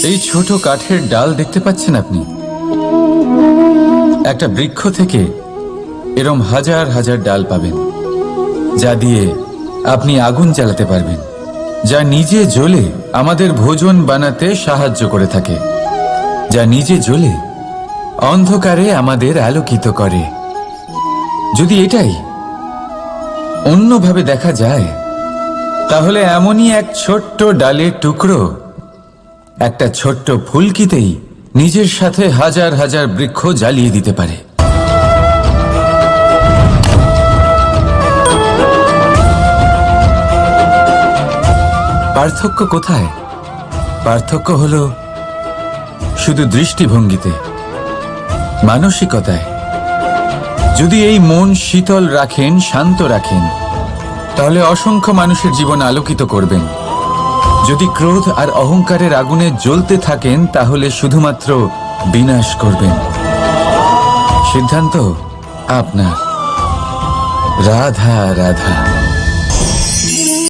এই ছোট কাঠের ডাল দেখতে পাচ্ছেন আপনি? একটা বৃক্ষ থেকে এরম হাজার হাজার ডাল পাবেন, যা দিয়ে আপনি আগুন জ্বালাতে পারবেন, যা নিজে জ্বলে আমাদের ভোজন বানাতে সাহায্য করে থাকে, যা নিজে জ্বলে অন্ধকারে আমাদের আলোকিত করে। যদি এটাই অন্যভাবে দেখা যায়, তাহলে এমনই এক ছোট্ট ডালের টুকরো একটা ছোট্ট ফুলকিতেই নিজের সাথে হাজার হাজার বৃক্ষ জ্বালিয়ে দিতে পারে। পার্থক্য কোথায়? পার্থক্য হলো শুধু দৃষ্টিভঙ্গিতে, মানসিকতায়। যদি এই মন শীতল রাখেন, শান্ত রাখেন, তাহলে অসংখ্য মানুষের জীবন আলোকিত করবেন। যদি ক্রোধ আর অহংকারের আগুনে জ্বলতে থাকেন, তাহলে শুধুমাত্র বিনাশ করবেন। সিদ্ধান্ত আপনার। রাধা রাধা।